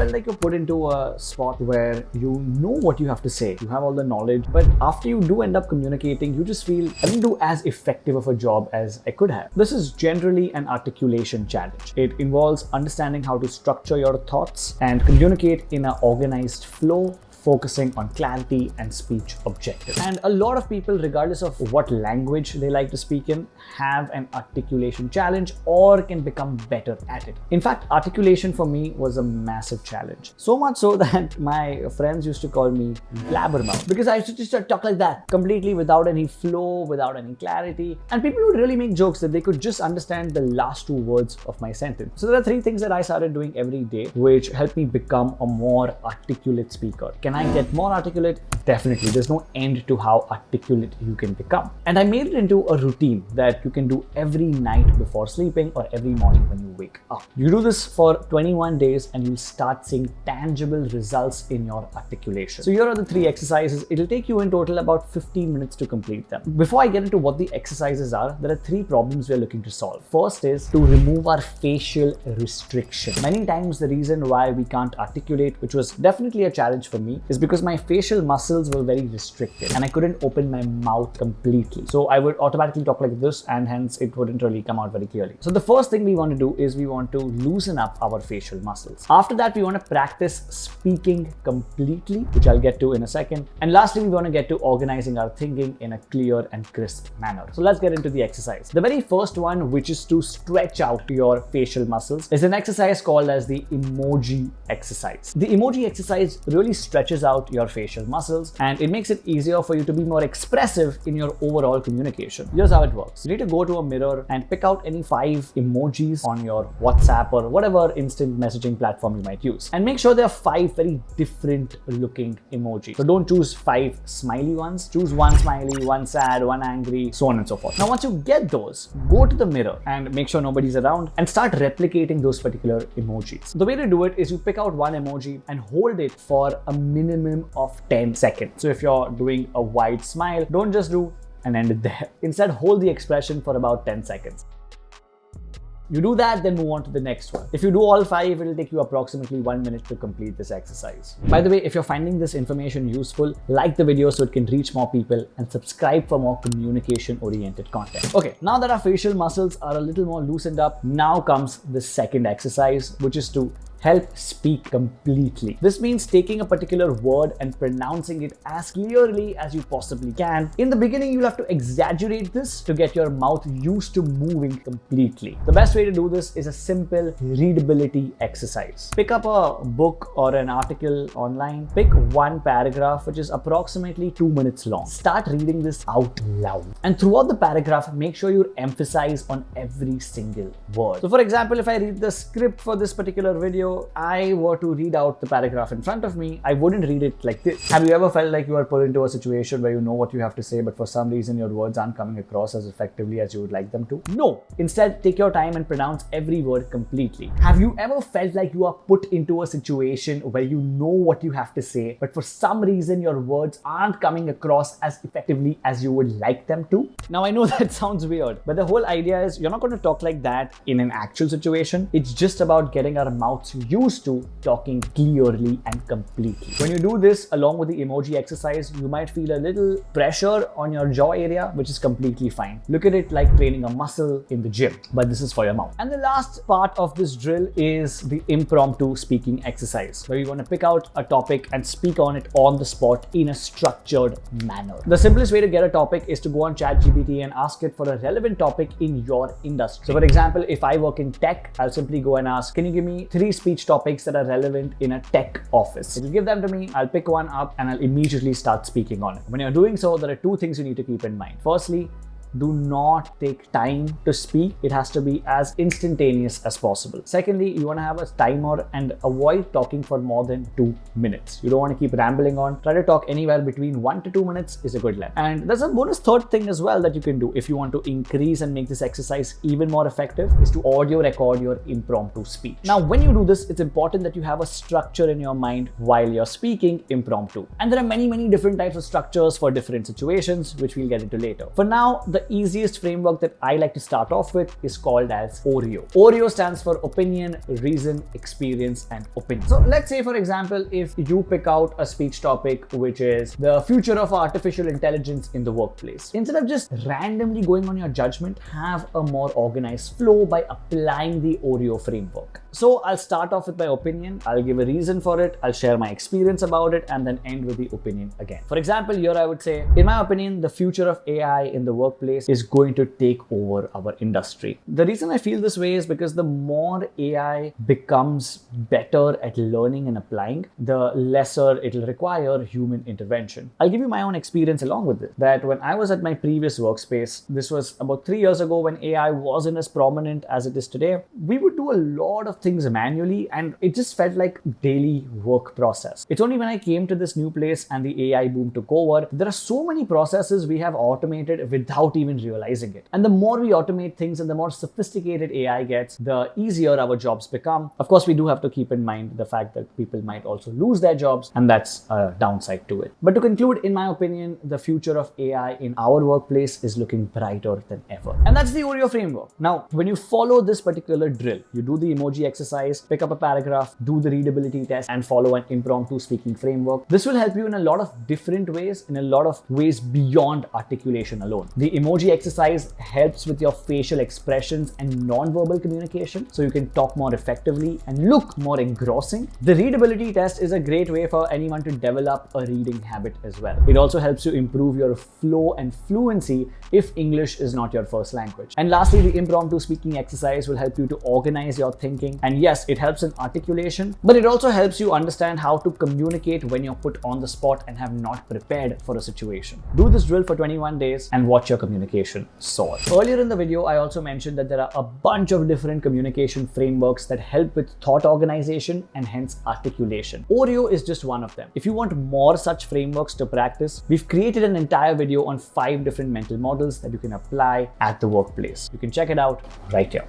felt like you're put into a spot where you know what you have to say, you have all the knowledge, but after you do end up communicating, you just feel I didn't do as effective of a job as I could have? This is generally an articulation challenge. It involves understanding how to structure your thoughts and communicate in an organized flow, focusing on clarity and speech objectives. And a lot of people, regardless of what language they like to speak in, have an articulation challenge or can become better at it. In fact, articulation for me was a massive challenge. So much so that my friends used to call me blabbermouth because I used to just talk like that, completely without any flow, without any clarity. And people would really make jokes that they could just understand the last two words of my sentence. So there are three things that I started doing every day which helped me become a more articulate speaker. Can I get more articulate? Definitely. There's no end to how articulate you can become. And I made it into a routine that you can do every night before sleeping or every morning when you wake up. You do this for 21 days and you'll start seeing tangible results in your articulation. So here are the 3 exercises. It'll take you in total about 15 minutes to complete them. Before I get into what the exercises are, there are 3 problems we're looking to solve. First is to remove our facial restriction. Many times the reason why we can't articulate, which was definitely a challenge for me, is because my facial muscles were very restricted and I couldn't open my mouth completely. So I would automatically talk like this and hence it wouldn't really come out very clearly. So the first thing we want to do is we want to loosen up our facial muscles. After that, we want to practice speaking completely, which I'll get to in a second. And lastly, we want to get to organizing our thinking in a clear and crisp manner. So let's get into the exercise. The very first one, which is to stretch out your facial muscles, is an exercise called as the Emoji Exercise. The Emoji Exercise really stretches out your facial muscles and it makes it easier for you to be more expressive in your overall communication. Here's how it works. You need to go to a mirror and pick out any 5 emojis on your WhatsApp or whatever instant messaging platform you might use, and make sure there are 5 very different looking emojis. So don't choose 5 smiley ones, choose 1 smiley, 1 sad, 1 angry, so on and so forth. Now once you get those, go to the mirror and make sure nobody's around and start replicating those particular emojis. The way to do it is you pick out 1 emoji and hold it for a minimum of 10 seconds. So if you're doing a wide smile, don't just do and end it there. Instead, hold the expression for about 10 seconds. You do that, then move on to the next one. If you do all 5, it'll take you approximately 1 minute to complete this exercise. By the way, if you're finding this information useful, like the video so it can reach more people and subscribe for more communication-oriented content. Okay, now that our facial muscles are a little more loosened up, now comes the second exercise, which is to help speak completely. This means taking a particular word and pronouncing it as clearly as you possibly can. In the beginning, you'll have to exaggerate this to get your mouth used to moving completely. The best way to do this is a simple readability exercise. Pick up a book or an article online, pick 1 paragraph which is approximately 2 minutes long. Start reading this out loud. And throughout the paragraph, make sure you emphasize on every single word. So for example, if I read the script for this particular video, I were to read out the paragraph in front of me, I wouldn't read it like this. Have you ever felt like you are put into a situation where you know what you have to say, but for some reason your words aren't coming across as effectively as you would like them to? No. Instead, take your time and pronounce every word completely. Have you ever felt like you are put into a situation where you know what you have to say, but for some reason your words aren't coming across as effectively as you would like them to? Now I know that sounds weird, but the whole idea is you're not going to talk like that in an actual situation. It's just about getting our mouths used to talking clearly and completely. When you do this along with the emoji exercise, you might feel a little pressure on your jaw area, which is completely fine. Look at it like training a muscle in the gym, but this is for your mouth. And the last part of this drill is the impromptu speaking exercise, where you want to pick out a topic and speak on it on the spot in a structured manner. The simplest way to get a topic is to go on ChatGPT and ask it for a relevant topic in your industry. So for example, if I work in tech, I'll simply go and ask, can you give me 3 speech topics that are relevant in a tech office? It'll give them to me, I'll pick one up and I'll immediately start speaking on it. When you're doing so, there are 2 things you need to keep in mind. Firstly, do not take time to speak. It has to be as instantaneous as possible. Secondly, you want to have a timer and avoid talking for more than 2 minutes. You don't want to keep rambling on. Try to talk anywhere between 1 to 2 minutes is a good length. And there's a bonus third thing as well that you can do if you want to increase and make this exercise even more effective, is to audio record your impromptu speech. Now, when you do this, it's important that you have a structure in your mind while you're speaking impromptu. And there are many different types of structures for different situations, which we'll get into later. For now, the the easiest framework that I like to start off with is called as OREO. OREO stands for opinion, reason, experience, and opinion. So let's say, for example, if you pick out a speech topic which is the future of artificial intelligence in the workplace, instead of just randomly going on your judgment, have a more organized flow by applying the OREO framework. So I'll start off with my opinion, I'll give a reason for it, I'll share my experience about it, and then end with the opinion again. For example, here I would say, in my opinion, the future of AI in the workplace is going to take over our industry. The reason I feel this way is because the more AI becomes better at learning and applying, the lesser it'll require human intervention. I'll give you my own experience along with this, that when I was at my previous workspace, this was about 3 years ago when AI wasn't as prominent as it is today, we would do a lot of things manually and it just felt like daily work process. It's only when I came to this new place and the AI boom took over, there are so many processes we have automated without even realizing it. And the more we automate things and the more sophisticated AI gets, the easier our jobs become. Of course, we do have to keep in mind the fact that people might also lose their jobs, and that's a downside to it. But to conclude, in my opinion, the future of AI in our workplace is looking brighter than ever. And that's the OREO framework. Now, when you follow this particular drill, you do the emoji exercise, pick up a paragraph, do the readability test, and follow an impromptu speaking framework. This will help you in a lot of different ways, in a lot of ways beyond articulation alone. The emoji exercise helps with your facial expressions and non-verbal communication, so you can talk more effectively and look more engrossing. The readability test is a great way for anyone to develop a reading habit as well. It also helps you improve your flow and fluency if English is not your first language. And lastly, the impromptu speaking exercise will help you to organize your thinking. And yes, it helps in articulation, but it also helps you understand how to communicate when you're put on the spot and have not prepared for a situation. Do this drill for 21 days and watch your communication soar. Earlier in the video, I also mentioned that there are a bunch of different communication frameworks that help with thought organization and hence articulation. OREO is just one of them. If you want more such frameworks to practice, we've created an entire video on 5 different mental models that you can apply at the workplace. You can check it out right here.